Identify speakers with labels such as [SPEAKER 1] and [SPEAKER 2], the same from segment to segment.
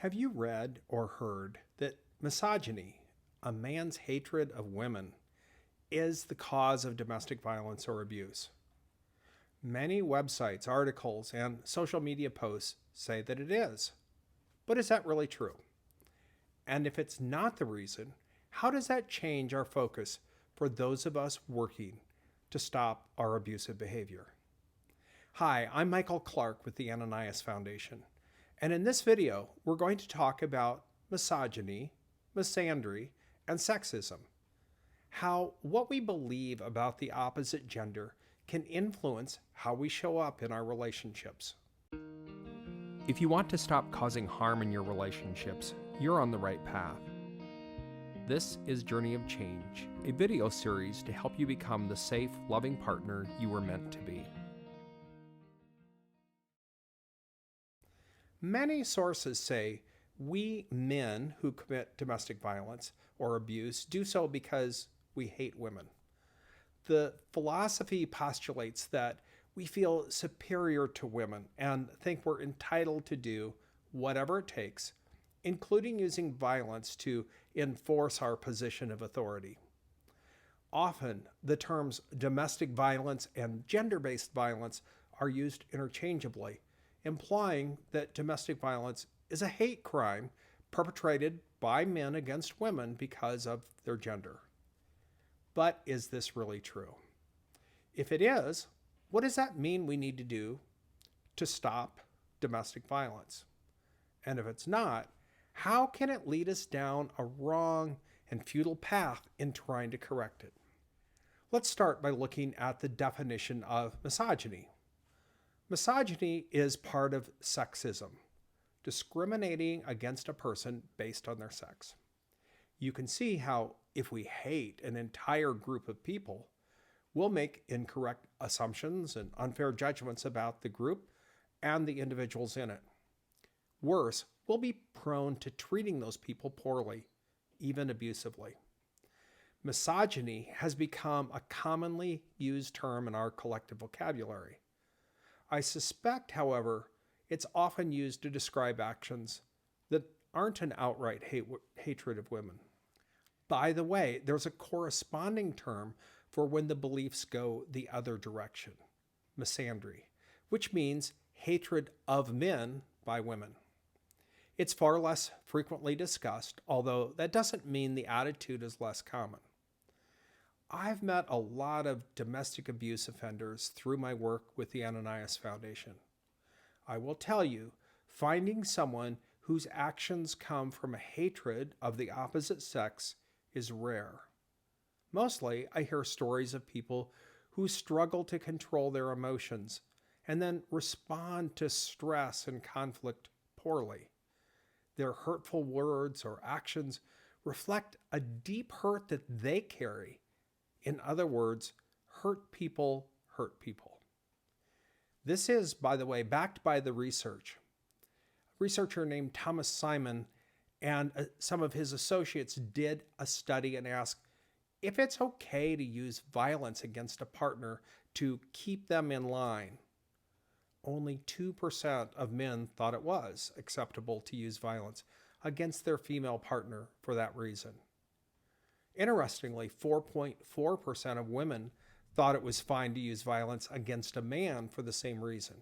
[SPEAKER 1] Have you read or heard that misogyny, a man's hatred of women, is the cause of domestic violence or abuse? Many websites, articles, and social media posts say that it is. But is that really true? And if it's not the reason, how does that change our focus for those of us working to stop our abusive behavior? Hi, I'm Michael Clark with the Ananias Foundation. And in this video, we're going to talk about misogyny, misandry, and sexism. How what we believe about the opposite gender can influence how we show up in our relationships. If you want to stop causing harm in your relationships, you're on the right path. This is Journey of Change, a video series to help you become the safe, loving partner you were meant to be. Many sources say we men who commit domestic violence or abuse do so because we hate women. The philosophy postulates that we feel superior to women and think we're entitled to do whatever it takes, including using violence to enforce our position of authority. Often, the terms domestic violence and gender-based violence are used interchangeably, implying that domestic violence is a hate crime perpetrated by men against women because of their gender. But is this really true? If it is, what does that mean we need to do to stop domestic violence? And if it's not, how can it lead us down a wrong and futile path in trying to correct it? Let's start by looking at the definition of misogyny. Misogyny is part of sexism, discriminating against a person based on their sex. You can see how if we hate an entire group of people, we'll make incorrect assumptions and unfair judgments about the group and the individuals in it. Worse, we'll be prone to treating those people poorly, even abusively. Misogyny has become a commonly used term in our collective vocabulary. I suspect, however, it's often used to describe actions that aren't an outright hatred of women. By the way, there's a corresponding term for when the beliefs go the other direction, misandry, which means hatred of men by women. It's far less frequently discussed, although that doesn't mean the attitude is less common. I've met a lot of domestic abuse offenders through my work with the Ananias Foundation. I will tell you, finding someone whose actions come from a hatred of the opposite sex is rare. Mostly, I hear stories of people who struggle to control their emotions and then respond to stress and conflict poorly. Their hurtful words or actions reflect a deep hurt that they carry. In other words, hurt people hurt people. This is, by the way, backed by the research. A researcher named Thomas Simon and some of his associates did a study and asked if it's okay to use violence against a partner to keep them in line. Only 2% of men thought it was acceptable to use violence against their female partner for that reason. Interestingly, 4.4% of women thought it was fine to use violence against a man for the same reason.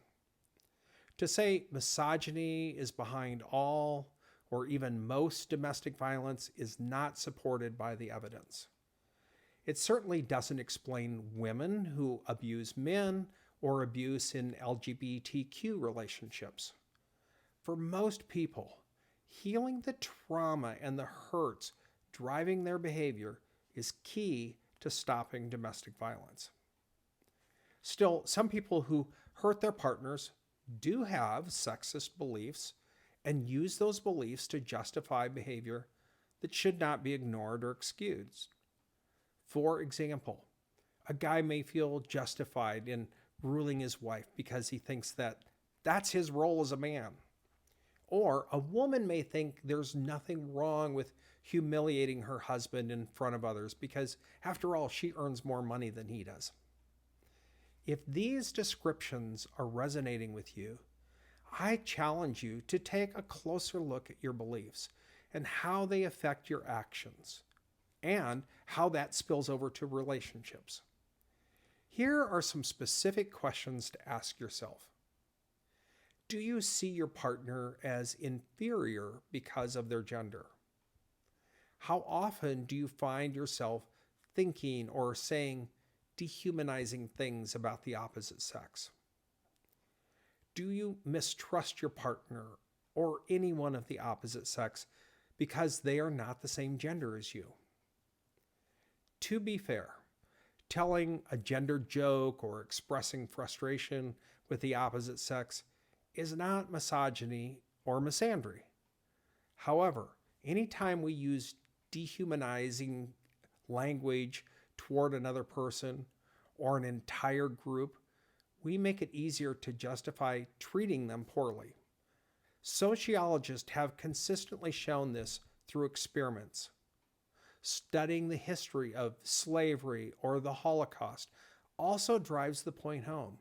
[SPEAKER 1] To say misogyny is behind all or even most domestic violence is not supported by the evidence. It certainly doesn't explain women who abuse men or abuse in LGBTQ relationships. For most people, healing the trauma and the hurts driving their behavior is key to stopping domestic violence. Still, some people who hurt their partners do have sexist beliefs and use those beliefs to justify behavior that should not be ignored or excused. For example, a guy may feel justified in ruling his wife because he thinks that that's his role as a man. Or a woman may think there's nothing wrong with humiliating her husband in front of others because, after all, she earns more money than he does. If these descriptions are resonating with you, I challenge you to take a closer look at your beliefs and how they affect your actions and how that spills over to relationships. Here are some specific questions to ask yourself. Do you see your partner as inferior because of their gender? How often do you find yourself thinking or saying dehumanizing things about the opposite sex? Do you mistrust your partner or anyone of the opposite sex because they are not the same gender as you? To be fair, telling a gender joke or expressing frustration with the opposite sex is not misogyny or misandry. However, anytime we use dehumanizing language toward another person or an entire group, we make it easier to justify treating them poorly. Sociologists have consistently shown this through experiments. Studying the history of slavery or the Holocaust also drives the point home.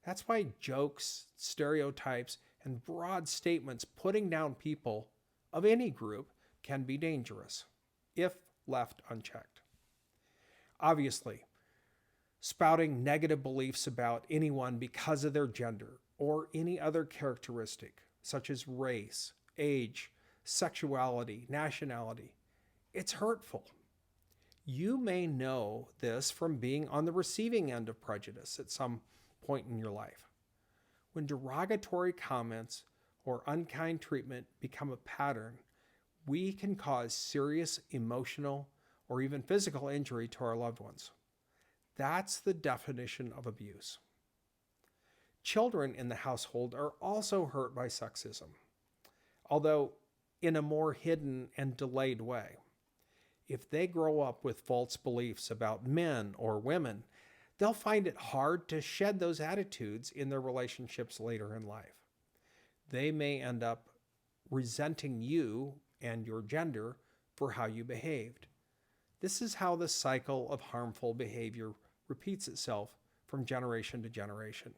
[SPEAKER 1] That's why jokes, stereotypes, and broad statements putting down people of any group can be dangerous if left unchecked. Obviously, spouting negative beliefs about anyone because of their gender or any other characteristic, such as race, age, sexuality, nationality, it's hurtful. You may know this from being on the receiving end of prejudice at some point in your life. When derogatory comments or unkind treatment become a pattern, we can cause serious emotional or even physical injury to our loved ones. That's the definition of abuse. Children in the household are also hurt by sexism, although in a more hidden and delayed way. If they grow up with false beliefs about men or women, they'll find it hard to shed those attitudes in their relationships later in life. They may end up resenting you and your gender for how you behaved. This is how the cycle of harmful behavior repeats itself from generation to generation.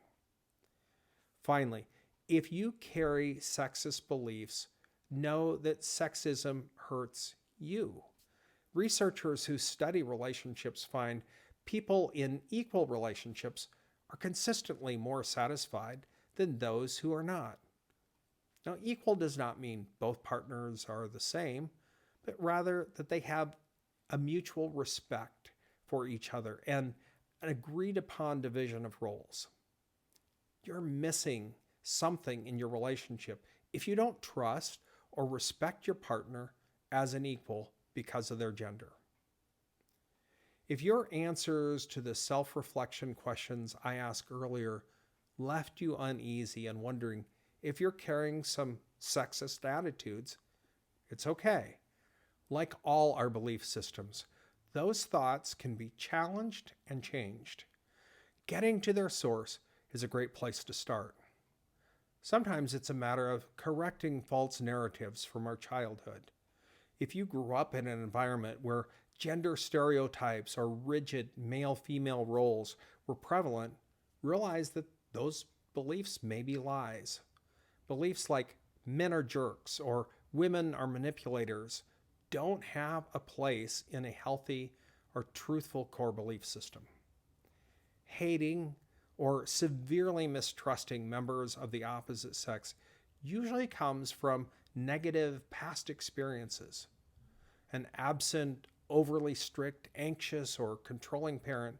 [SPEAKER 1] Finally, if you carry sexist beliefs, know that sexism hurts you. Researchers who study relationships find people in equal relationships are consistently more satisfied than those who are not. Now, equal does not mean both partners are the same, but rather that they have a mutual respect for each other and an agreed upon division of roles. You're missing something in your relationship if you don't trust or respect your partner as an equal because of their gender. If your answers to the self-reflection questions I asked earlier left you uneasy and wondering if you're carrying some sexist attitudes, it's okay. Like all our belief systems, those thoughts can be challenged and changed. Getting to their source is a great place to start. Sometimes it's a matter of correcting false narratives from our childhood. If you grew up in an environment where gender stereotypes or rigid male-female roles were prevalent, realize that those beliefs may be lies. Beliefs like men are jerks or women are manipulators don't have a place in a healthy or truthful core belief system. Hating or severely mistrusting members of the opposite sex usually comes from negative past experiences. An absent, overly strict, anxious, or controlling parent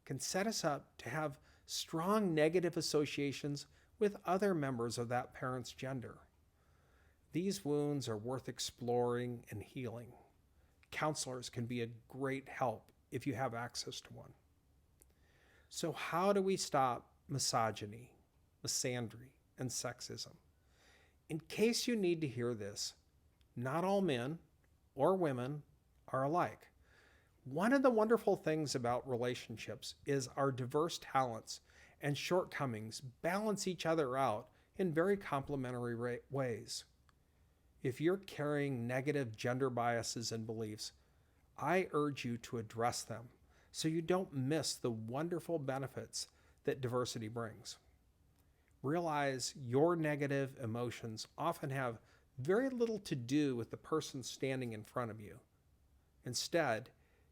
[SPEAKER 1] can set us up to have strong negative associations with other members of that parent's gender. These wounds are worth exploring and healing. Counselors can be a great help if you have access to one. So how do we stop misogyny, misandry, and sexism? In case you need to hear this, not all men or women are alike. One of the wonderful things about relationships is our diverse talents and shortcomings balance each other out in very complementary ways. If you're carrying negative gender biases and beliefs, I urge you to address them so you don't miss the wonderful benefits that diversity brings. realize your negative emotions often have very little to do with the person standing in front of you. Instead,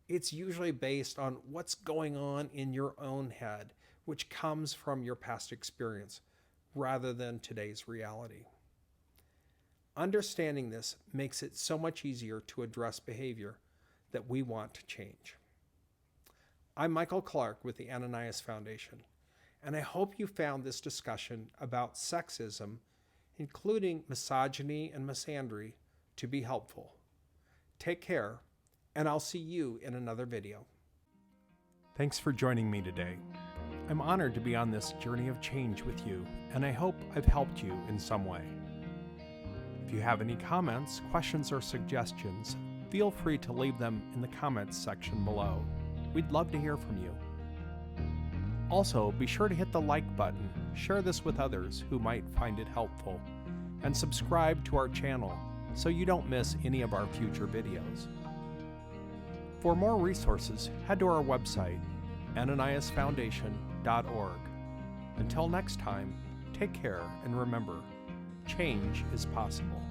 [SPEAKER 1] it's usually based on what's going on in your own head, which comes from your past experience, rather than today's reality. Understanding this makes it so much easier to address behavior that we want to change. I'm Michael Clark with the Ananias Foundation, and I hope you found this discussion about sexism, including misogyny and misandry, to be helpful. Take care, and I'll see you in another video. Thanks for joining me today. I'm honored to be on this journey of change with you, and I hope I've helped you in some way. If you have any comments, questions, or suggestions, feel free to leave them in the comments section below. We'd love to hear from you. Also, be sure to hit the like button, share this with others who might find it helpful, and subscribe to our channel so you don't miss any of our future videos. For more resources, head to our website, ananiasfoundation.org. Until next time, take care and remember, change is possible.